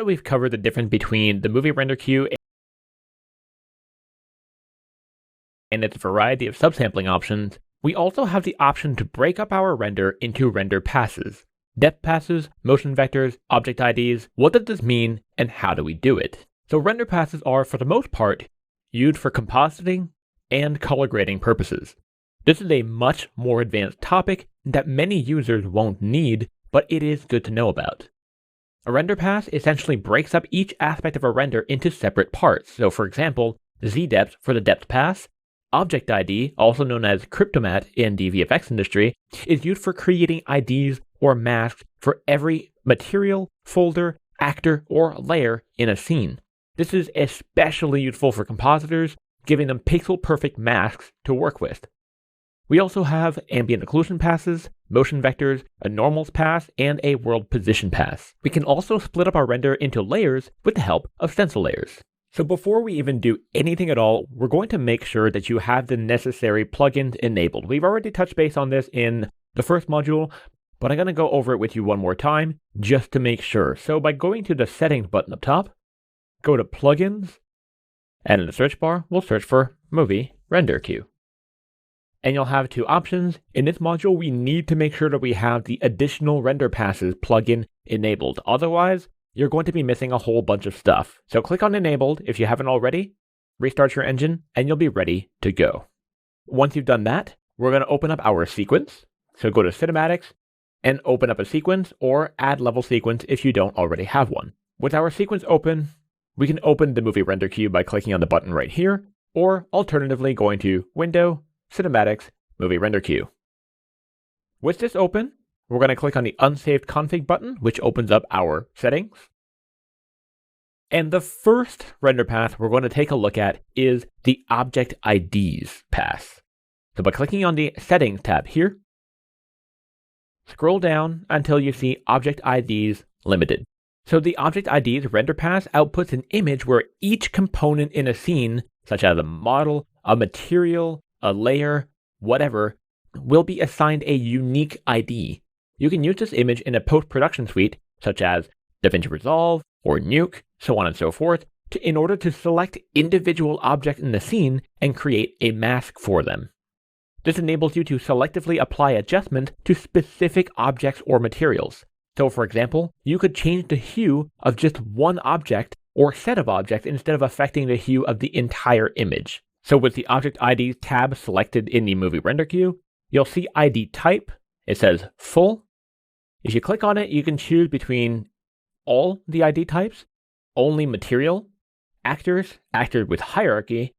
we've covered the difference between the movie render queue and its variety of subsampling options, we also have the option to break up our render into render passes. Depth passes, motion vectors, object IDs. What does this mean and how do we do it? So render passes are, for the most part, used for compositing and color grading purposes. This is a much more advanced topic that many users won't need, but it is good to know about. A render pass essentially breaks up each aspect of a render into separate parts. So for example, Z-depth for the depth pass, object ID, also known as cryptomat in the VFX industry, is used for creating IDs or masks for every material, folder, actor, or layer in a scene. This is especially useful for compositors, giving them pixel-perfect masks to work with. We also have ambient occlusion passes, motion vectors, a normals pass, and a world position pass. We can also split up our render into layers with the help of stencil layers. So before we even do anything at all, we're going to make sure that you have the necessary plugins enabled. We've already touched base on this in the first module, but I'm going to go over it with you one more time just to make sure. So by going to the settings button up top, go to plugins, and in the search bar, we'll search for movie render queue. And you'll have two options. In this module, we need to make sure that we have the additional render passes plugin enabled. Otherwise, you're going to be missing a whole bunch of stuff. So click on enabled if you haven't already, restart your engine, and you'll be ready to go. Once you've done that, we're going to open up our sequence. So go to cinematics and open up a sequence or add level sequence if you don't already have one. With our sequence open, we can open the movie render queue by clicking on the button right here, or alternatively going to Window, Cinematics, Movie Render Queue. With this open, we're going to click on the Unsaved Config button, which opens up our settings. And the first render path we're going to take a look at is the Object IDs pass. So by clicking on the Settings tab here, scroll down until you see Object IDs Limited. So the Object IDs render pass outputs an image where each component in a scene, such as a model, a material, a layer, whatever, will be assigned a unique ID. You can use this image in a post-production suite, such as DaVinci Resolve or Nuke, so on and so forth, in order to select individual objects in the scene and create a mask for them. This enables you to selectively apply adjustment to specific objects or materials. So for example, you could change the hue of just one object or set of objects instead of affecting the hue of the entire image. So with the Object IDs tab selected in the movie render queue, you'll see ID type. It says full. If you click on it, you can choose between all the ID types, only material, actors with hierarchy,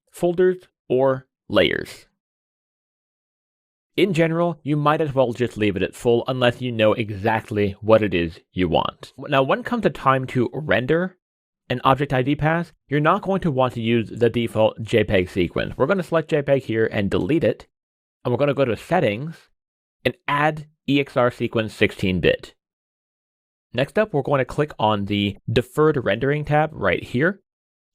folders, or layers. In general, you might as well just leave it at full unless you know exactly what it is you want. Now, when it comes to time to render an Object ID pass, you're not going to want to use the default JPEG sequence. We're going to select JPEG here and delete it. And we're going to go to Settings and add EXR sequence 16-bit. Next up, we're going to click on the Deferred Rendering tab right here.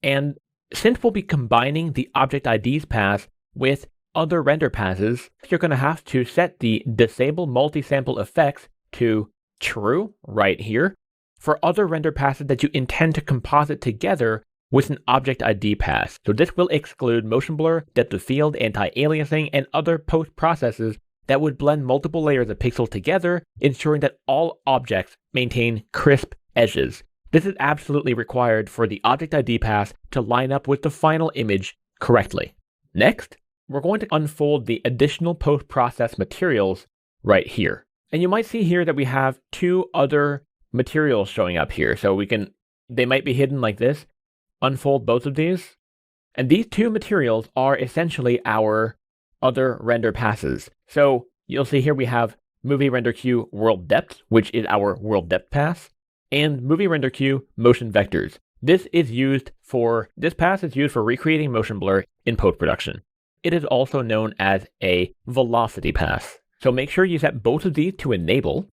And since we'll be combining the Object IDs pass with other render passes, you're going to have to set the Disable Multi-Sample Effects to True right here for other render passes that you intend to composite together with an Object ID pass. So this will exclude motion blur, depth of field, anti-aliasing, and other post processes that would blend multiple layers of pixels together, ensuring that all objects maintain crisp edges. This is absolutely required for the Object ID pass to line up with the final image correctly. Next, we're going to unfold the additional post-process materials right here. And you might see here that we have two other materials showing up here. So they might be hidden like this. Unfold both of these. And these two materials are essentially our other render passes. So you'll see here we have Movie Render Queue World Depth, which is our World Depth pass, and Movie Render Queue Motion Vectors. This pass is used for recreating motion blur in post-production. It is also known as a velocity pass. So make sure you set both of these to enable.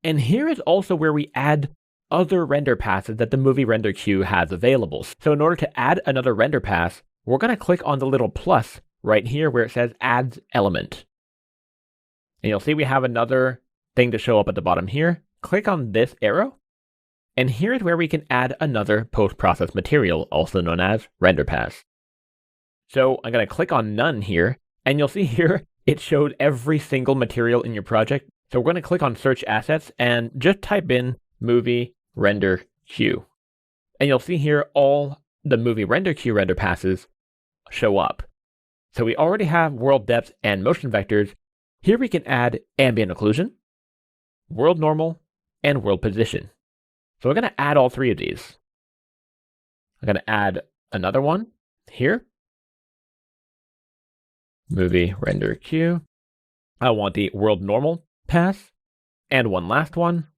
And here is also where we add other render passes that the Movie Render Queue has available. So in order to add another render pass, we're going to click on the little plus right here where it says Adds Element. And you'll see we have another thing to show up at the bottom here. click on this arrow, and here's where we can add another post-process material, also known as render pass. So I'm going to click on none here, and you'll see here it shows every single material in your project. So we're going to click on search assets and just type in movie render queue. And you'll see here all the movie render queue render passes show up. So we already have world depth and motion vectors. Here we can add ambient occlusion, world normal, and world position. So we're going to add all three of these. I'm going to add another one here. Movie render queue. I want the world normal pass, and one last one.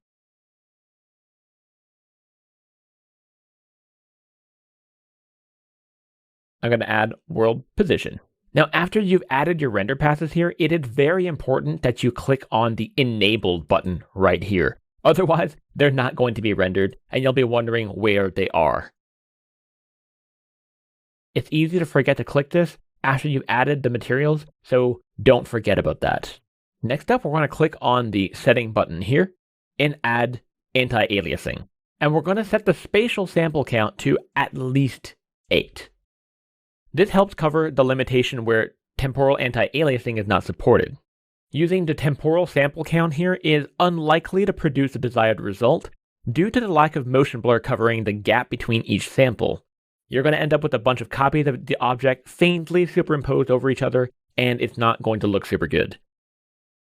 I'm going to add world position. Now, after you've added your render passes here, it is very important that you click on the enabled button right here. Otherwise, they're not going to be rendered, and you'll be wondering where they are. It's easy to forget to click this after you've added the materials, so don't forget about that. Next up, we're going to click on the setting button here and add anti-aliasing. And we're going to set the spatial sample count to at least 8. This helps cover the limitation where temporal anti-aliasing is not supported. Using the temporal sample count here is unlikely to produce the desired result due to the lack of motion blur covering the gap between each sample. You're going to end up with a bunch of copies of the object faintly superimposed over each other, and it's not going to look super good.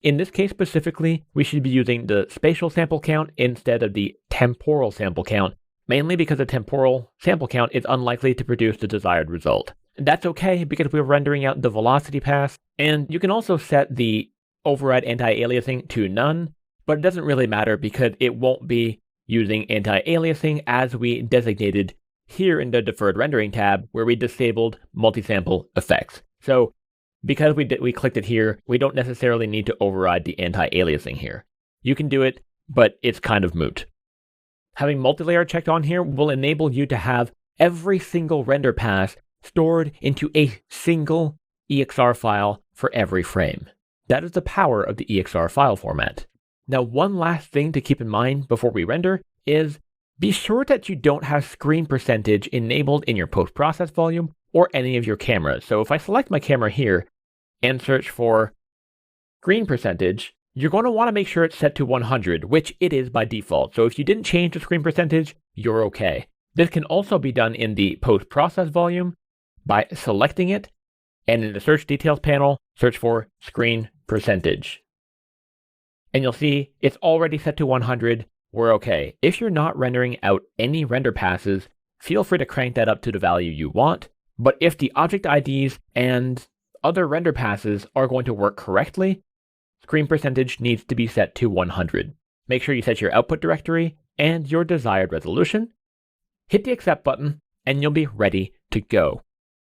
In this case specifically, we should be using the spatial sample count instead of the temporal sample count, mainly because the temporal sample count is unlikely to produce the desired result. That's okay because we're rendering out the velocity pass, and you can also set the override anti-aliasing to none, but it doesn't really matter because it won't be using anti-aliasing as we designated here in the deferred rendering tab where we disabled multi-sample effects. So because we clicked it here, we don't necessarily need to override the anti-aliasing here. You can do it, but it's kind of moot. Having multi-layer checked on here will enable you to have every single render pass stored into a single EXR file for every frame. That is the power of the EXR file format. Now, one last thing to keep in mind before we render is be sure that you don't have screen percentage enabled in your post-process volume or any of your cameras. So if I select my camera here and search for screen percentage, you're going to want to make sure it's set to 100, which it is by default. So if you didn't change the screen percentage, you're okay. This can also be done in the post-process volume by selecting it, and in the search details panel, search for screen percentage. And you'll see it's already set to 100. We're okay. If you're not rendering out any render passes, feel free to crank that up to the value you want. But if the object IDs and other render passes are going to work correctly, screen percentage needs to be set to 100. Make sure you set your output directory and your desired resolution. Hit the accept button, and you'll be ready to go.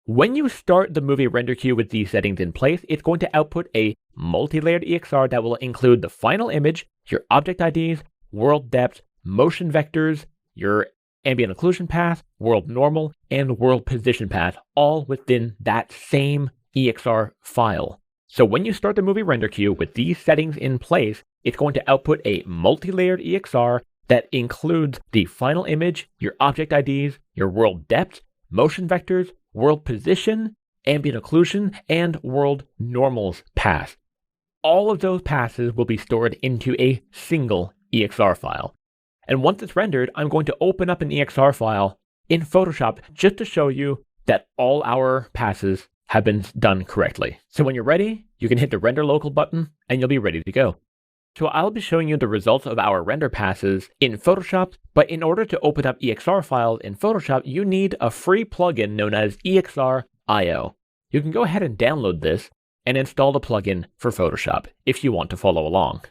When you start the movie render queue with these settings in place, it's going to output a multi-layered EXR that will include the final image, your object IDs, world depth, motion vectors, your ambient occlusion path, world normal, and world position path, all within that same EXR file. So when you start the movie render queue with these settings in place, it's going to output a multi-layered EXR that includes the final image, your object IDs, your world depth, motion vectors, world position, ambient occlusion, and world normals path. All of those passes will be stored into a single EXR file. And once it's rendered, I'm going to open up an EXR file in Photoshop just to show you that all our passes have been done correctly. So when you're ready, you can hit the render local button and you'll be ready to go. So I'll be showing you the results of our render passes in Photoshop, but in order to open up EXR files in Photoshop, you need a free plugin known as EXR IO. You can go ahead and download this and install the plugin for Photoshop if you want to follow along.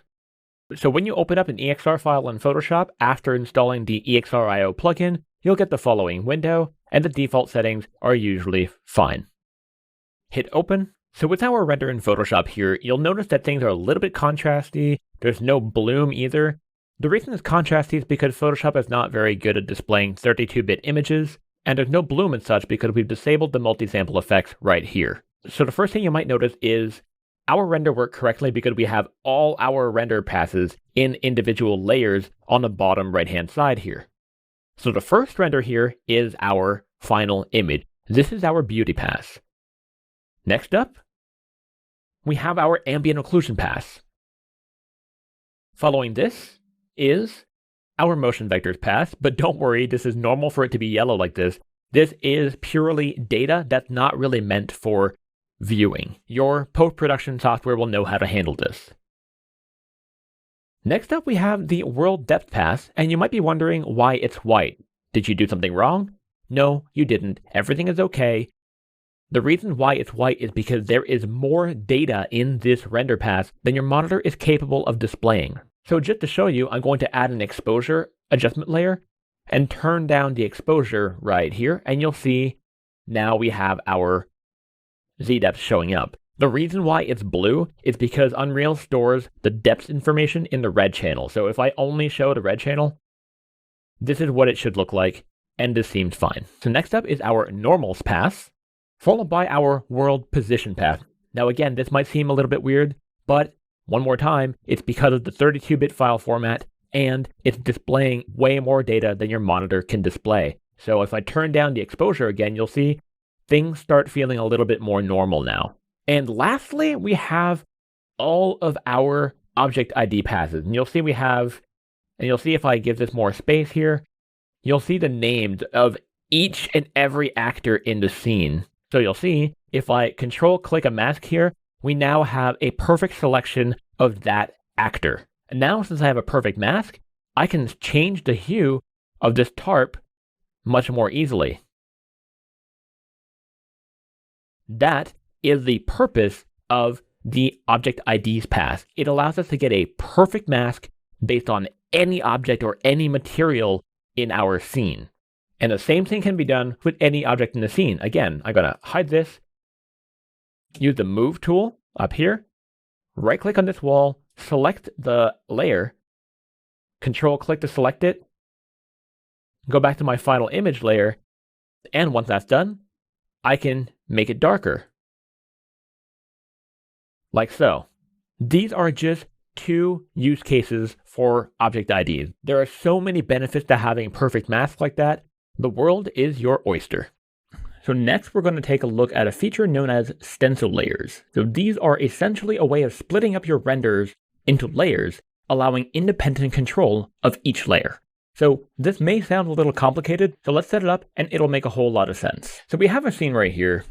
So when you open up an EXR file in Photoshop after installing the EXR IO plugin, you'll get the following window, and the default settings are usually fine. Hit open. So with our render in Photoshop here, you'll notice that things are a little bit contrasty. There's no bloom either. The reason it's contrasty is because Photoshop is not very good at displaying 32-bit images, and there's no bloom and such because we've disabled the multi-sample effects right here. So the first thing you might notice is our render worked correctly because we have all our render passes in individual layers on the bottom right-hand side here. So the first render here is our final image. This is our beauty pass. Next up, we have our ambient occlusion pass. Following this is our motion vectors pass, but don't worry, this is normal for it to be yellow like this. This is purely data that's not really meant for viewing. Your post-production software will know how to handle this. Next up, we have the world depth pass, and you might be wondering why it's white. Did you do something wrong? No, you didn't. Everything is okay. The reason why it's white is because there is more data in this render pass than your monitor is capable of displaying. So just to show you, I'm going to add an exposure adjustment layer and turn down the exposure right here, and you'll see now we have our z-depth showing up. The reason why it's blue is because Unreal stores the depth information in the red channel. So if I only show the red channel, this is what it should look like, and this seems fine. So next up is our normals pass, followed by our world position path. Now again, this might seem a little bit weird, but one more time, it's because of the 32-bit file format, and it's displaying way more data than your monitor can display. So if I turn down the exposure again, you'll see things start feeling a little bit more normal now. And lastly, we have all of our object ID passes. And you'll see we have, and you'll see if I give this more space here, you'll see the names of each and every actor in the scene. So you'll see if I control click a mask here, we now have a perfect selection of that actor. And now since I have a perfect mask, I can change the hue of this tarp much more easily. That is the purpose of the object IDs pass. It allows us to get a perfect mask based on any object or any material in our scene. And the same thing can be done with any object in the scene. Again, I'm going to hide this, use the move tool up here, right click on this wall, select the layer, control click to select it, go back to my final image layer, and once that's done, I can make it darker. Like so. These are just two use cases for object IDs. There are so many benefits to having a perfect mask like that. The world is your oyster. So next we're going to take a look at a feature known as stencil layers. So these are essentially a way of splitting up your renders into layers, allowing independent control of each layer. So this may sound a little complicated, so let's set it up and it'll make a whole lot of sense. So we have a scene right here,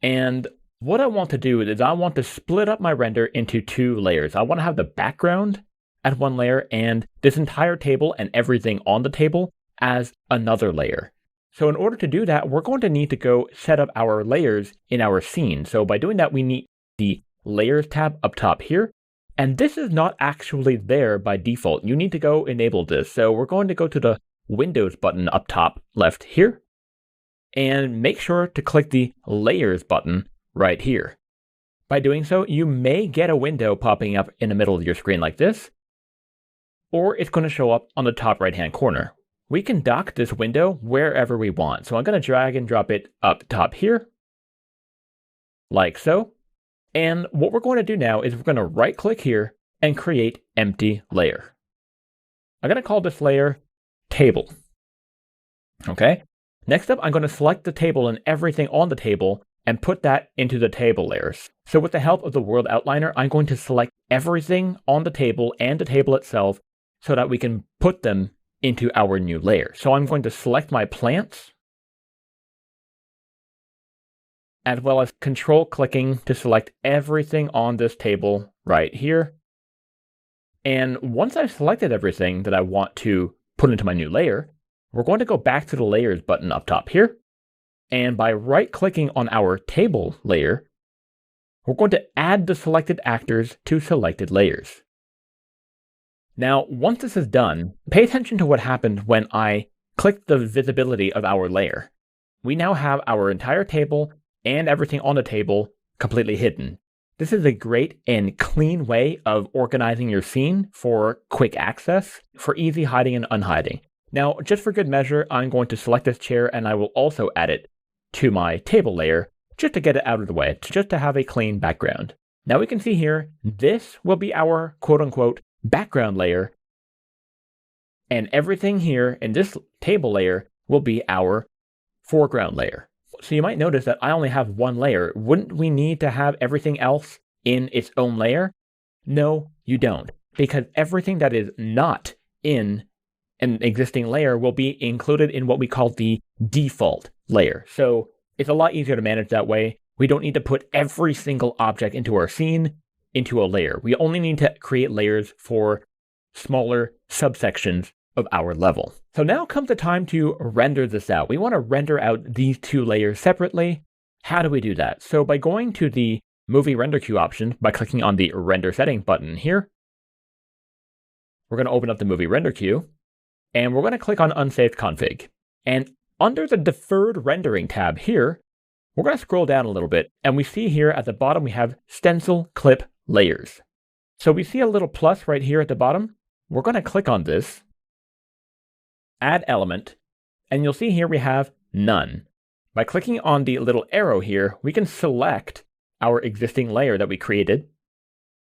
and what I want to do is I want to split up my render into two layers. I want to have the background as one layer and this entire table and everything on the table as another layer. So in order to do that, we're going to need to go set up our layers in our scene. So by doing that, we need the Layers tab up top here. And this is not actually there by default. You need to go enable this. So we're going to go to the Windows button up top left here and make sure to click the Layers button right here. By doing so, you may get a window popping up in the middle of your screen like this, or it's going to show up on the top right-hand corner. We can dock this window wherever we want. So I'm going to drag and drop it up top here, like so. And what we're going to do now is we're going to right click here and create empty layer. I'm going to call this layer table. Okay. Next up, I'm going to select the table and everything on the table and put that into the table layers. So with the help of the world outliner, I'm going to select everything on the table and the table itself so that we can put them into our new layer. So I'm going to select my plants, as well as control clicking to select everything on this table right here. And once I've selected everything that I want to put into my new layer, we're going to go back to the layers button up top here. And by right clicking on our table layer, we're going to add the selected actors to selected layers. Now, once this is done, pay attention to what happened when I clicked the visibility of our layer. We now have our entire table and everything on the table completely hidden. This is a great and clean way of organizing your scene for quick access, for easy hiding and unhiding. Now, just for good measure, I'm going to select this chair and I will also add it to my table layer just to get it out of the way, just to have a clean background. Now we can see here, this will be our quote-unquote background layer, and everything here in this table layer will be our foreground layer. So you might notice that I only have one layer. Wouldn't we need to have everything else in its own layer? No, you don't, because everything that is not in an existing layer will be included in what we call the default layer. So it's a lot easier to manage that way. We don't need to put every single object into our scene into a layer. We only need to create layers for smaller subsections of our level. So now comes the time to render this out. We want to render out these two layers separately. How do we do that? So by going to the movie render queue option, by clicking on the render setting button here, we're going to open up the movie render queue, and we're going to click on unsaved config. And under the deferred rendering tab here, we're going to scroll down a little bit, and we see here at the bottom we have stencil clip layers. So we see a little plus right here at the bottom. We're going to click on this, add element, and you'll see here we have none. By clicking on the little arrow here, we can select our existing layer that we created,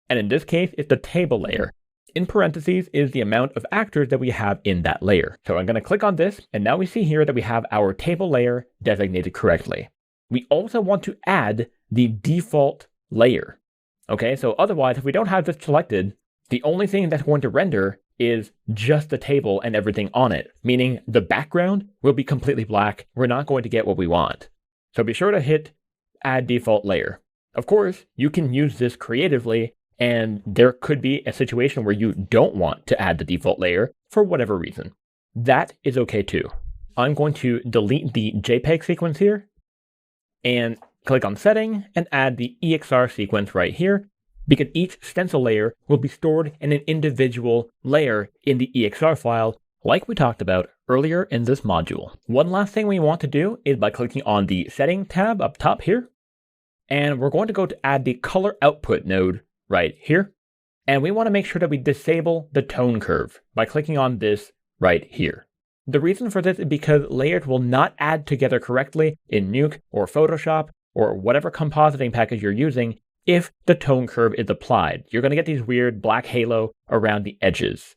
and in this case, it's the table layer. In parentheses is the amount of actors that we have in that layer. So I'm going to click on this, and now we see here that we have our table layer designated correctly. We also want to add the default layer. Okay, so otherwise, if we don't have this selected, the only thing that's going to render is just the table and everything on it, meaning the background will be completely black. We're not going to get what we want. So be sure to hit add default layer. Of course, you can use this creatively, and there could be a situation where you don't want to add the default layer for whatever reason. That is okay too. I'm going to delete the JPEG sequence here and click on setting and add the EXR sequence right here, because each stencil layer will be stored in an individual layer in the EXR file, like we talked about earlier in this module. One last thing we want to do is by clicking on the setting tab up top here, and we're going to go to add the color output node right here. And we want to make sure that we disable the tone curve by clicking on this right here. The reason for this is because layers will not add together correctly in Nuke or Photoshop or whatever compositing package you're using if the tone curve is applied. You're going to get these weird black halo around the edges.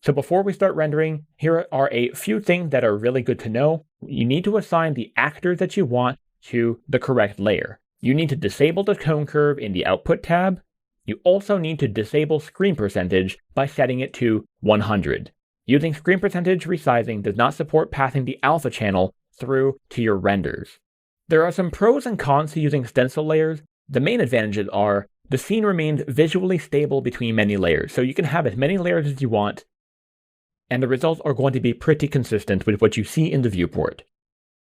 So before we start rendering, here are a few things that are really good to know. You need to assign the actors that you want to the correct layer. You need to disable the tone curve in the output tab. You also need to disable screen percentage by setting it to 100. Using screen percentage resizing does not support passing the alpha channel through to your renders. There are some pros and cons to using stencil layers. The main advantages are the scene remains visually stable between many layers, so you can have as many layers as you want, and the results are going to be pretty consistent with what you see in the viewport.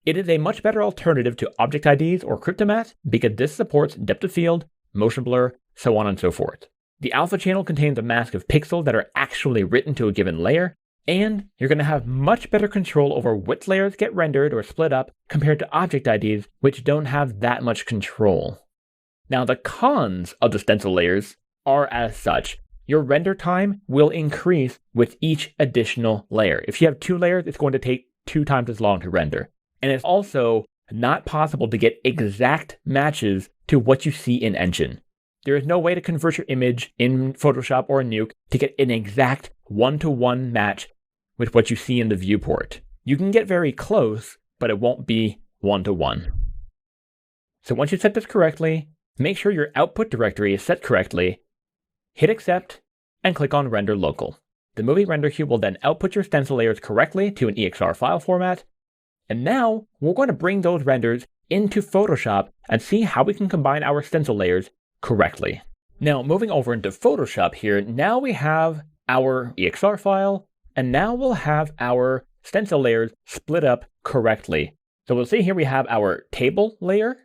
It is a much better alternative to object IDs or cryptomatte because this supports depth of field, motion blur, so on and so forth. The alpha channel contains a mask of pixels that are actually written to a given layer, and you're going to have much better control over which layers get rendered or split up compared to object IDs, which don't have that much control. Now, the cons of the stencil layers are as such. Your render time will increase with each additional layer. If you have 2 layers, it's going to take 2 times as long to render. And it's also not possible to get exact matches to what you see in Engine. There is no way to convert your image in Photoshop or Nuke to get an exact 1-to-1 match with what you see in the viewport. You can get very close, but it won't be 1-to-1. So once you set this correctly, make sure your output directory is set correctly, hit accept, and click on render local. The movie render queue will then output your stencil layers correctly to an EXR file format. And now we're going to bring those renders into Photoshop and see how we can combine our stencil layers correctly. Now moving over into Photoshop here, now we have our EXR file, and now we'll have our stencil layers split up correctly. So we'll see here we have our table layer,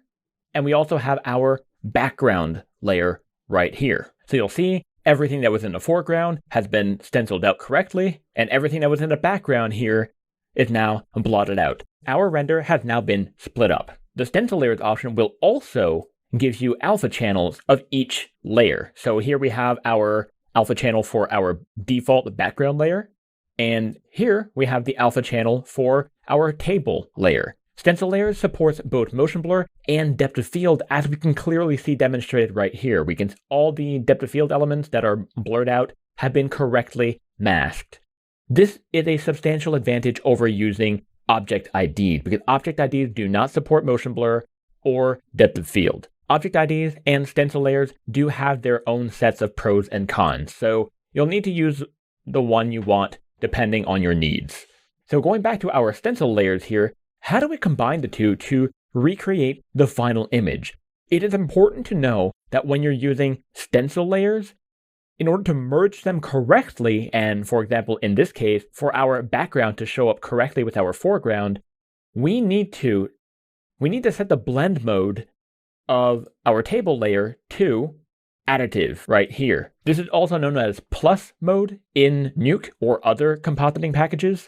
and we also have our background layer right here. So you'll see everything that was in the foreground has been stenciled out correctly, and everything that was in the background here is now blotted out. Our render has now been split up. The stencil layers option will also give you alpha channels of each layer. So here we have our alpha channel for our default background layer, and here we have the alpha channel for our table layer. Stencil layers supports both motion blur and depth of field, as we can clearly see demonstrated right here. All the depth of field elements that are blurred out have been correctly masked. This is a substantial advantage over using object IDs, because object IDs do not support motion blur or depth of field. Object IDs and stencil layers do have their own sets of pros and cons, so you'll need to use the one you want depending on your needs. So going back to our stencil layers here, how do we combine the two to recreate the final image? It is important to know that when you're using stencil layers, in order to merge them correctly, and for example, in this case, for our background to show up correctly with our foreground, we need to set the blend mode of our table layer to additive right here. This is also known as plus mode in Nuke or other compositing packages.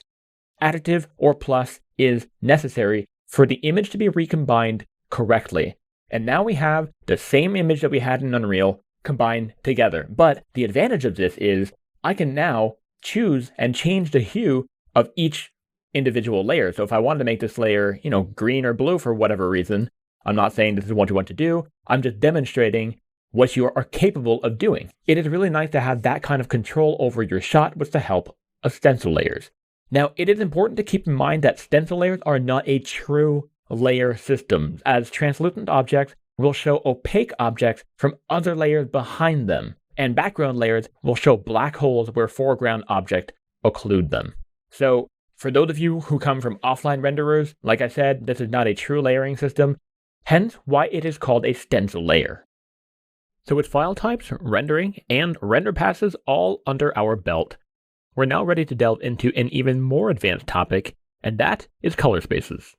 Additive or plus is necessary for the image to be recombined correctly. And now we have the same image that we had in Unreal combined together. But the advantage of this is I can now choose and change the hue of each individual layer. So if I wanted to make this layer, green or blue for whatever reason, I'm not saying this is what you want to do. I'm just demonstrating what you are capable of doing. It is really nice to have that kind of control over your shot with the help of stencil layers. Now, it is important to keep in mind that stencil layers are not a true layer system, as translucent objects will show opaque objects from other layers behind them, and background layers will show black holes where foreground objects occlude them. So, for those of you who come from offline renderers, like I said, this is not a true layering system, hence why it is called a stencil layer. So with file types, rendering, and render passes all under our belt, we're now ready to delve into an even more advanced topic, and that is color spaces.